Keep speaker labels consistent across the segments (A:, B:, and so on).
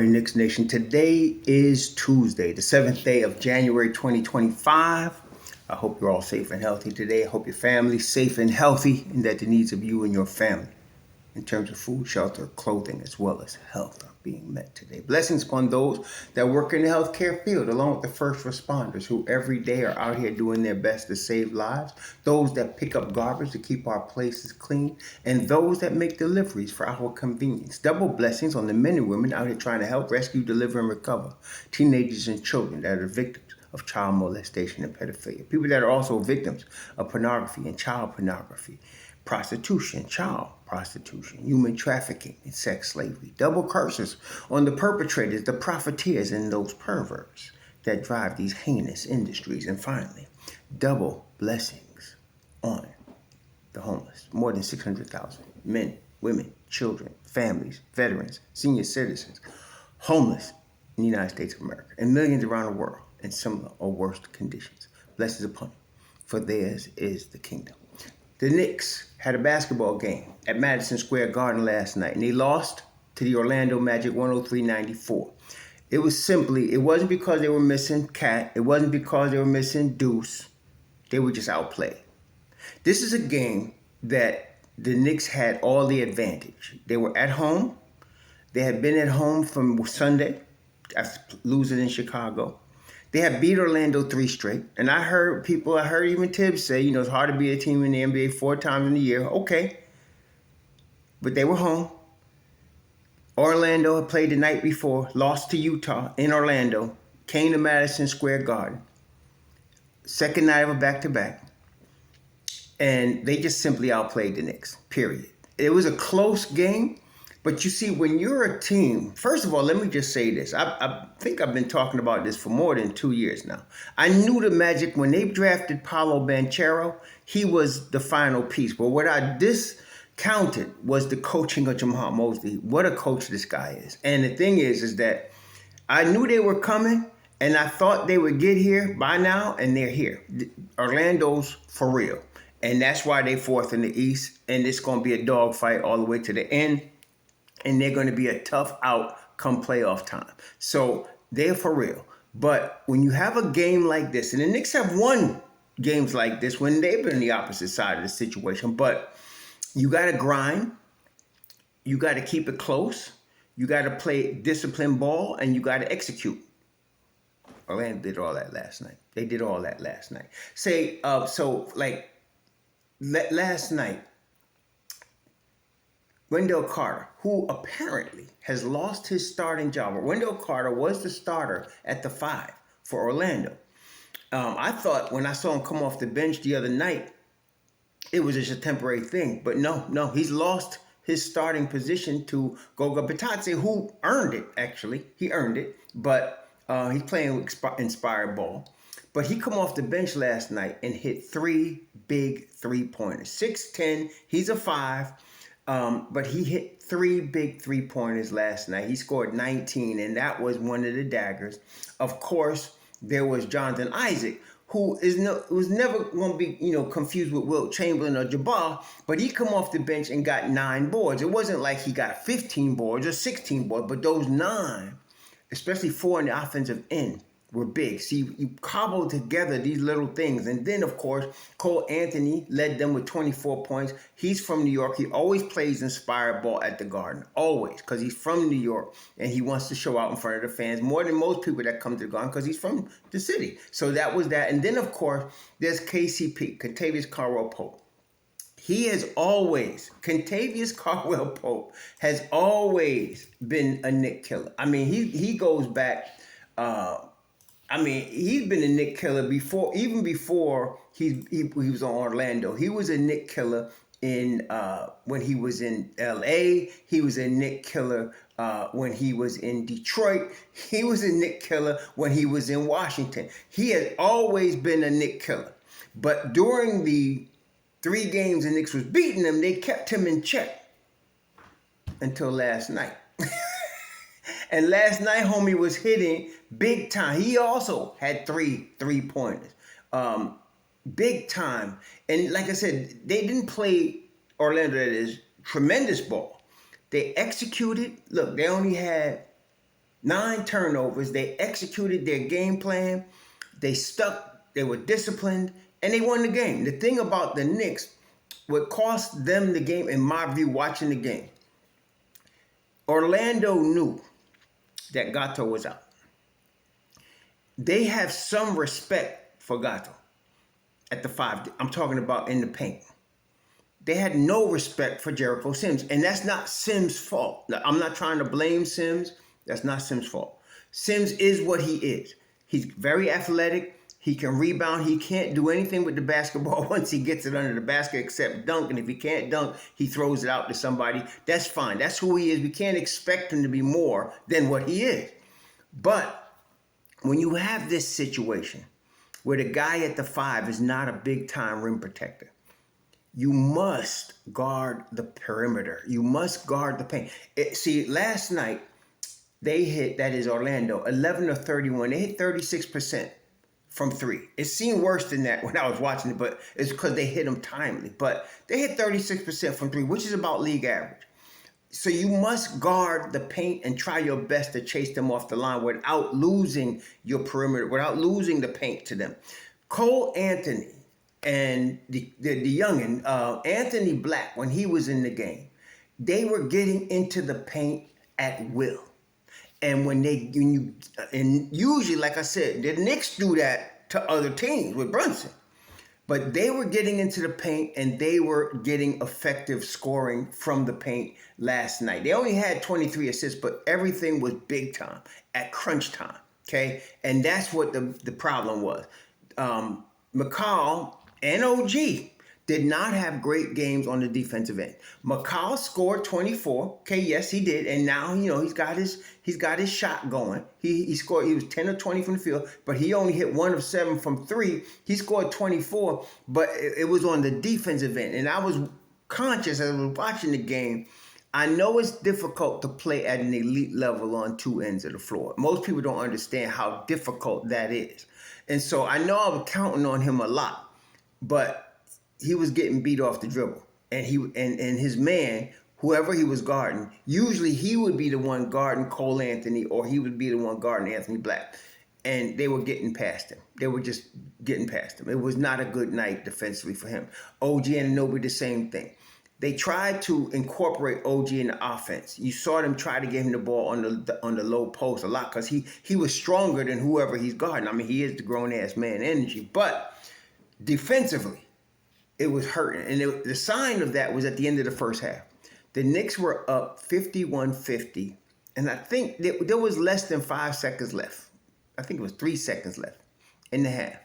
A: Knicks Nation. Today is Tuesday, the 7th day of January 2025. I hope you're all safe and healthy today. I hope your family's safe and healthy and that the needs of you and your family in terms of food, shelter, clothing, as well as health are being met today. Blessings upon those that work in the healthcare field, along with the first responders who every day are out here doing their best to save lives, those that pick up garbage to keep our places clean, and those that make deliveries for our convenience. Double blessings on the men and women out here trying to help rescue, deliver, and recover teenagers and children that are victims of child molestation and pedophilia. People that are also victims of pornography and child pornography, prostitution, child prostitution, human trafficking, and sex slavery. Double curses on the perpetrators, the profiteers, and those perverts that drive these heinous industries. And finally, double blessings on the homeless. More than 600,000 men, women, children, families, veterans, senior citizens, homeless in the United States of America, and millions around the world in similar or worse conditions. Blessings upon them, for theirs is the kingdom. The Knicks had a basketball game at Madison Square Garden last night, and they lost to the Orlando Magic 103-94. It wasn't because they were missing Cat. It wasn't because they were missing Deuce. They were just outplayed. This is a game that the Knicks had all the advantage. They were at home. They had been at home from Sunday after losing in Chicago. They had beat Orlando 3 straight. And I heard even Tibbs say, it's hard to beat a team in the NBA 4 times in a year. Okay. But they were home. Orlando had played the night before, lost to Utah in Orlando, came to Madison Square Garden. Second night of a back-to-back. And they just simply outplayed the Knicks, period. It was a close game. But you see, when you're a team, first of all, let me just say this. I think I've been talking about this for more than 2 years now. I knew the Magic, when they drafted Paolo Banchero, he was the final piece. But what I discounted was the coaching of Jamal Mosley. What a coach this guy is. And the thing is that I knew they were coming, and I thought they would get here by now, and they're here. Orlando's for real. And that's why they're fourth in the East, and it's going to be a dogfight all the way to the end. And they're going to be a tough out come playoff time. So they're for real. But when you have a game like this, and the Knicks have won games like this when they've been on the opposite side of the situation, but you got to grind. You got to keep it close. You got to play disciplined ball, and you got to execute. Orlando did all that last night. They did all that last night. Last night, Wendell Carter, who apparently has lost his starting job. Wendell Carter was the starter at the 5 for Orlando. I thought when I saw him come off the bench the other night, it was just a temporary thing. But no, he's lost his starting position to Goga Bitadze, who earned it, actually. He earned it, but he's playing inspired ball. But he come off the bench last night and hit 3 big three-pointers. 6'10", he's a 5. But he hit 3 big three-pointers last night. He scored 19, and that was one of the daggers. Of course, there was Jonathan Isaac, who was never going to be, confused with Wilt Chamberlain or Jabbar, but he come off the bench and got 9 boards. It wasn't like he got 15 boards or 16 boards, but those 9, especially 4 in the offensive end, were big. See, you cobble together these little things. And then, of course, Cole Anthony led them with 24 points. He's from New York. He always plays inspired ball at the Garden. Always. Because he's from New York. And he wants to show out in front of the fans more than most people that come to the Garden because he's from the city. So that was that. And then, of course, there's KCP, Kentavious Caldwell-Pope. Kentavious Caldwell-Pope has always been a Knick killer. I mean, he goes back... he's been a Knick killer before he was on Orlando. He was a Knick killer when he was in LA. He was a Knick killer when he was in Detroit. He was a Knick killer when he was in Washington. He has always been a Knick killer. But during the 3 games the Knicks was beating him, they kept him in check until last night. And last night, homie was hitting big time. He also had 3 3-pointers. Big time. And like I said, they didn't play Orlando, that is, tremendous ball. They executed. Look, they only had 9 turnovers. They executed their game plan. They stuck. They were disciplined, and they won the game. The thing about the Knicks, what cost them the game, in my view, watching the game, Orlando knew that Gato was out. They have some respect for Gato at the 5. I'm talking about in the paint. They had no respect for Jericho Sims, and that's not Sims' fault. Now, I'm not trying to blame Sims. That's not Sims' fault. Sims is what he is. He's very athletic. He can rebound. He can't do anything with the basketball once he gets it under the basket except dunk. And if he can't dunk, he throws it out to somebody. That's fine. That's who he is. We can't expect him to be more than what he is. But when you have this situation where the guy at the 5 is not a big-time rim protector, you must guard the perimeter. You must guard the paint. See, last night, they hit, that is Orlando, 11 of 31. They hit 36% from 3. It seemed worse than that when I was watching it, but it's because they hit them timely. But they hit 36% from 3, which is about league average. So you must guard the paint and try your best to chase them off the line without losing your perimeter, without losing the paint to them. Cole Anthony and the youngin, Anthony Black, when he was in the game, they were getting into the paint at will. And and usually, like I said, the Knicks do that to other teams with Brunson. But they were getting into the paint and they were getting effective scoring from the paint last night. They only had 23 assists, but everything was big time at crunch time. Okay. And that's what the problem was. McCall and OG did not have great games on the defensive end. McCall scored 24. Okay, yes, he did. And now, he's got his shot going. He scored, he was 10 of 20 from the field, but he only hit 1 of 7 from 3. He scored 24, but it was on the defensive end. And I was conscious as I was watching the game. I know it's difficult to play at an elite level on 2 ends of the floor. Most people don't understand how difficult that is. And so I know I was counting on him a lot, but he was getting beat off the dribble. And his man, whoever he was guarding, usually he would be the one guarding Cole Anthony or he would be the one guarding Anthony Black. And they were getting past him. They were just getting past him. It was not a good night defensively for him. OG and Anunoby, the same thing. They tried to incorporate OG in the offense. You saw them try to get him the ball on the low post a lot because he was stronger than whoever he's guarding. I mean, he is the grown-ass man energy. But defensively, it was hurting. And the sign of that was at the end of the first half. The Knicks were up 51-50. And I think there was less than 5 seconds left. I think it was 3 seconds left in the half.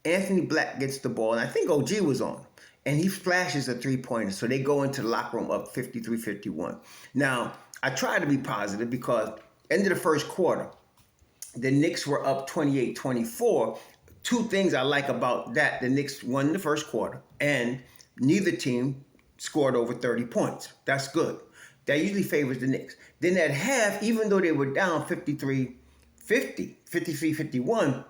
A: Anthony Black gets the ball, and I think OG was on him. And he flashes a 3-pointer. So they go into the locker room up 53-51. Now, I try to be positive because end of the first quarter, the Knicks were up 28-24. 2 things I like about that. The Knicks won the first quarter, and neither team scored over 30 points. That's good. That usually favors the Knicks. Then at half, even though they were down 53-51,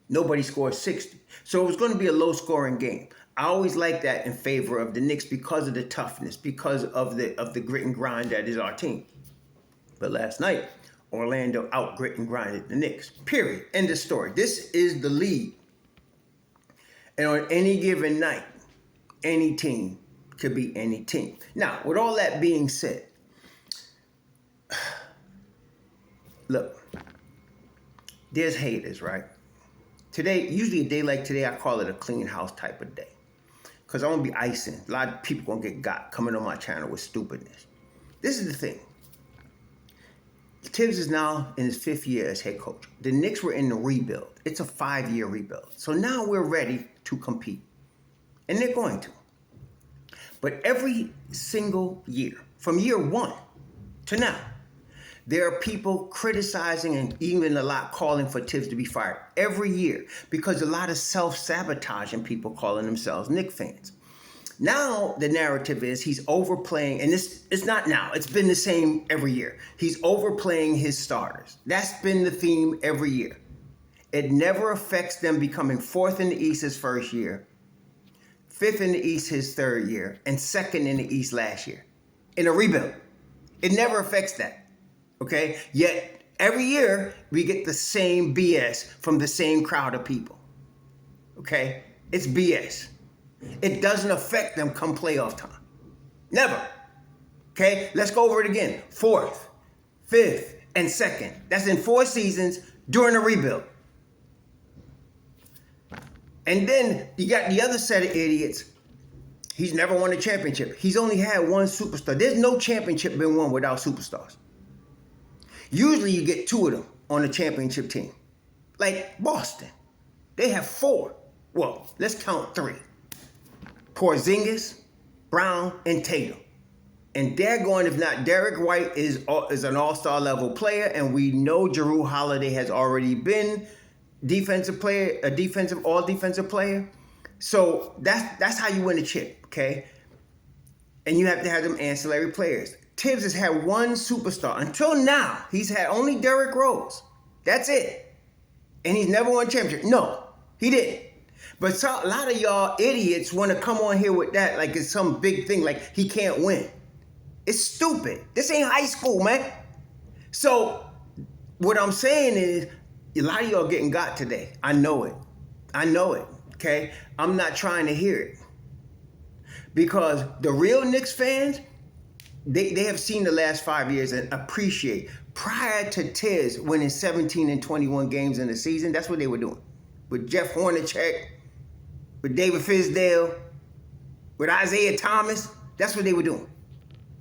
A: nobody scored 60. So it was going to be a low-scoring game. I always like that in favor of the Knicks because of the toughness, because of the grit and grind that is our team. But last night, Orlando out-grit and grinded the Knicks. Period. End of story. This is the league. And on any given night, any team could be any team. Now, with all that being said, look, there's haters, right? Today, usually a day like today, I call it a clean house type of day. Because I'm going to be icing. A lot of people going to get got coming on my channel with stupidness. This is the thing. Tibbs is now in his 5th year as head coach. The Knicks were in the rebuild. It's a 5-year rebuild. So now we're ready to compete. And they're going to. But every single year, from year 1 to now, there are people criticizing and even a lot calling for Tibbs to be fired every year because a lot of self-sabotaging people calling themselves Knicks fans. Now the narrative is he's overplaying, and it's not now. It's been the same every year. He's overplaying his starters. That's been the theme every year. It never affects them becoming 4th in the East his first year, 5th in the East his 3rd year, and 2nd in the East last year in a rebuild. It never affects that. Okay? Yet Every year, we get the same BS from the same crowd of people. Okay? It's BS. It doesn't affect them come playoff time. Never. Okay? Let's go over it again. 4th, 5th, and 2nd. That's in 4 seasons during a rebuild. And then you got the other set of idiots. He's never won a championship. He's only had one superstar. There's no championship been won without superstars. Usually you get 2 of them on a championship team. Like Boston. They have 4. Well, let's count 3. Porzingis, Brown, and Tatum. And daggone if not, Derek White is an all-star level player, and we know Jrue Holiday has already been defensive player, all defensive player. So that's how you win a chip, okay? And you have to have them ancillary players. Tibbs has had one superstar. Until now, he's had only Derrick Rose. That's it. And he's never won a championship. No, he didn't. But a lot of y'all idiots want to come on here with that like it's some big thing, like he can't win. It's stupid. This ain't high school, man. So what I'm saying is, a lot of y'all getting got today. I know it. Okay? I'm not trying to hear it. Because the real Knicks fans, they have seen the last 5 years and appreciate. Prior to Tiz winning 17 and 21 games in the season, that's what they were doing. With Jeff Hornacek, with David Fizdale, with Isaiah Thomas, that's what they were doing.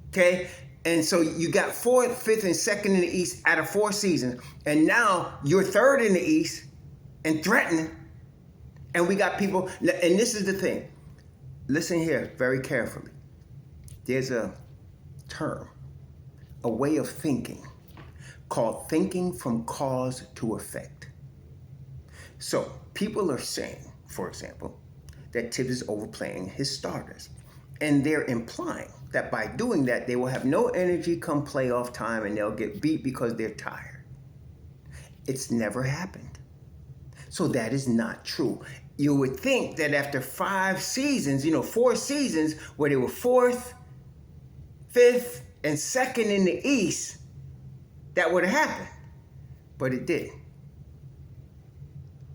A: Okay? And so you got 4th, 5th, and 2nd in the East out of 4 seasons. And now you're 3rd in the East and threatening. And we got people, and this is the thing. Listen here very carefully. There's a term, a way of thinking called thinking from cause to effect. So people are saying, for example, that Tibbs is overplaying his starters. And they're implying that by doing that, they will have no energy come playoff time and they'll get beat because they're tired. It's never happened. So that is not true. You would think that after 5 seasons, 4 seasons where they were 4th, 5th, and 2nd in the East, that would have happened. But it didn't.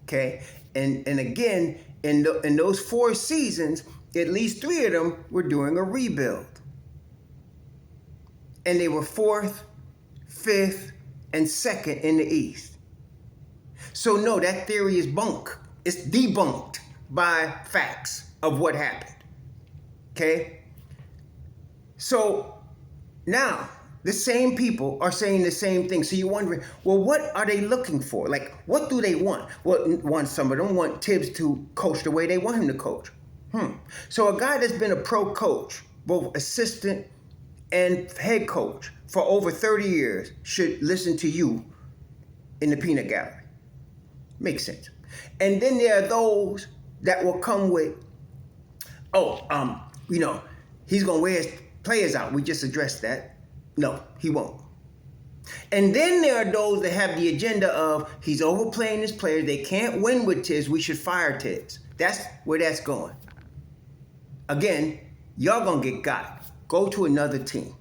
A: Okay? And again, in those 4 seasons, at least 3 of them were doing a rebuild. And they were 4th, 5th, and 2nd in the East. So no, that theory is bunk. It's debunked by facts of what happened. Okay? So now, the same people are saying the same thing. So you're wondering, well, what are they looking for? Like, what do they want? Well, some of them want Tibbs to coach the way they want him to coach. So a guy that's been a pro coach, both assistant and head coach for over 30 years should listen to you in the peanut gallery. Makes sense. And then there are those that will come with, he's going to wear his players out. We just addressed that. No, he won't. And then there are those that have the agenda of he's overplaying his players. They can't win with Tibbs. We should fire Tibbs. That's where that's going. Again, y'all going to get got. Go to another team.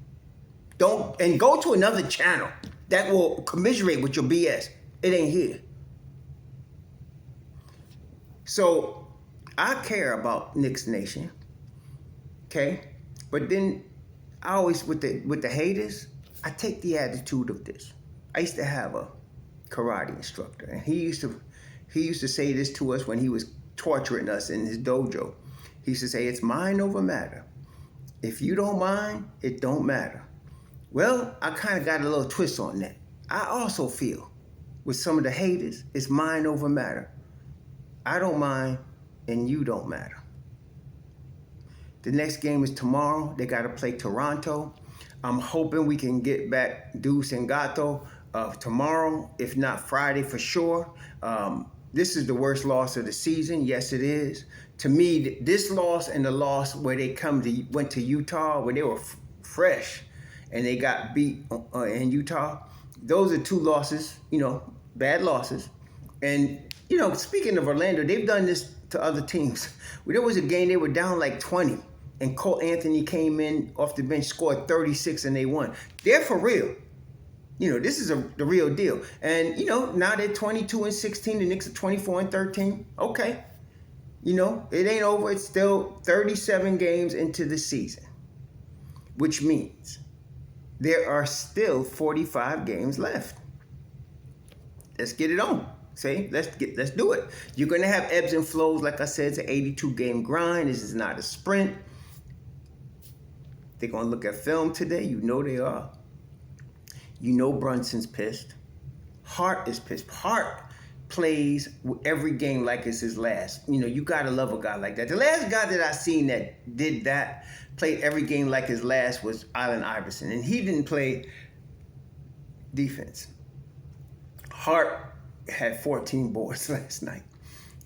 A: Go to another channel that will commiserate with your BS. It ain't here. So I care about Knicks Nation, okay? But then I always, with the haters, I take the attitude of this. I used to have a karate instructor, and he used to say this to us when he was torturing us in his dojo. He used to say, "It's mind over matter. If you don't mind, it don't matter." Well, I kind of got a little twist on that. I also feel with some of the haters, it's mind over matter. I don't mind, and you don't matter. The next game is tomorrow. They got to play Toronto. I'm hoping we can get back Deuce and Gato tomorrow, if not Friday for sure. This is the worst loss of the season. Yes, it is. To me, this loss and the loss where they went to Utah, where they were fresh and they got beat in Utah, those are 2 losses, bad losses. And speaking of Orlando, they've done this to other teams. There was a game they were down like 20, and Cole Anthony came in off the bench, scored 36, and they won. They're for real. This is the real deal. And, now they're 22-16. The Knicks are 24-13. Okay. It ain't over. It's still 37 games into the season, which means there are still 45 games left. Let's get it on. See, let's do it. You're gonna have ebbs and flows. Like I said, it's an 82 game grind. This is not a sprint. They're gonna look at film today. You know they are. Brunson's pissed. Hart is pissed. Hart plays every game like it's his last. You gotta love a guy like that. The last guy that I seen that did that, played every game like his last, was Allen Iverson, and he didn't play defense. Hart had 14 boards last night.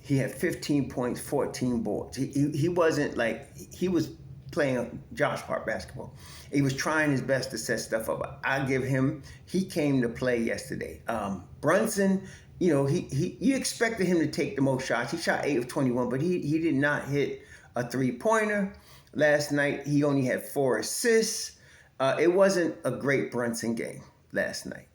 A: He had 15 points, 14 boards. He wasn't like, he was playing Josh Hart basketball. He was trying his best to set stuff up. I give him, he came to play yesterday. Brunson, you expected him to take the most shots. He shot 8 of 21, but he did not hit a three-pointer. Last night, he only had 4 assists. It wasn't a great Brunson game last night.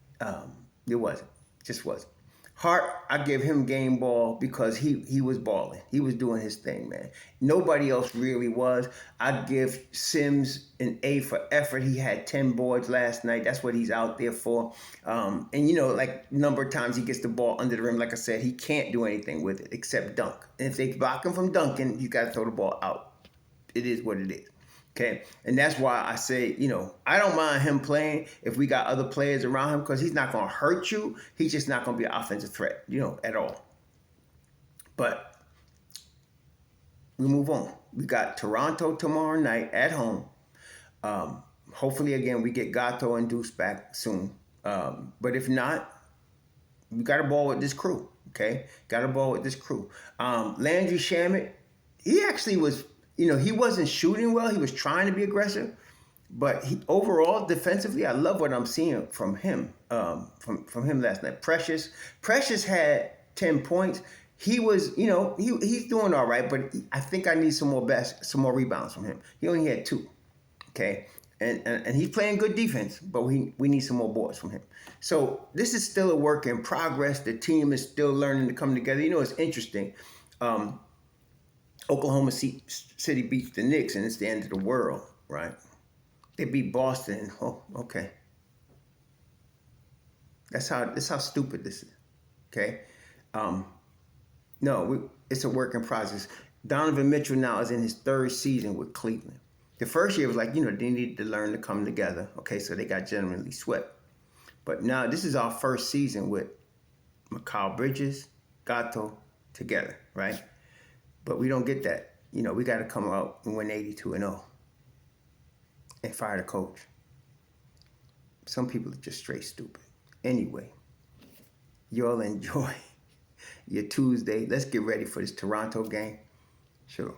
A: It wasn't. Just wasn't. Hart, I give him game ball because he was balling. He was doing his thing, man. Nobody else really was. I'd give Sims an A for effort. He had 10 boards last night. That's what he's out there for. And like number of times he gets the ball under the rim, like I said, he can't do anything with it except dunk. And if they block him from dunking, you got to throw the ball out. It is what it is. Okay, and that's why I say, I don't mind him playing if we got other players around him, because he's not going to hurt you. He's just not going to be an offensive threat, at all. But we move on. We got Toronto tomorrow night at home. Hopefully, again, we get Gato and Deuce back soon. But if not, we got to ball with this crew, okay? Got to ball with this crew. Landry Shamet, he actually was... he wasn't shooting well. He was trying to be aggressive. But overall, defensively, I love what I'm seeing from him, from him last night. Precious had 10 points. He was, he's doing all right, but I think I need some more rebounds from him. He only had 2, okay? And he's playing good defense, but we need some more boards from him. So this is still a work in progress. The team is still learning to come together. It's interesting. Oklahoma City beats the Knicks, and it's the end of the world, right? They beat Boston. Oh, okay. That's how stupid this is, okay? It's a work in process. Donovan Mitchell now is in his 3rd season with Cleveland. The first year was like, they needed to learn to come together, okay? So they got generally swept. But now this is our 1st season with Mikal Bridges, Gato together, right? But we don't get that. We got to come out and win 82-0 and fire the coach. Some people are just straight stupid. Anyway, y'all enjoy your Tuesday. Let's get ready for this Toronto game. Sure.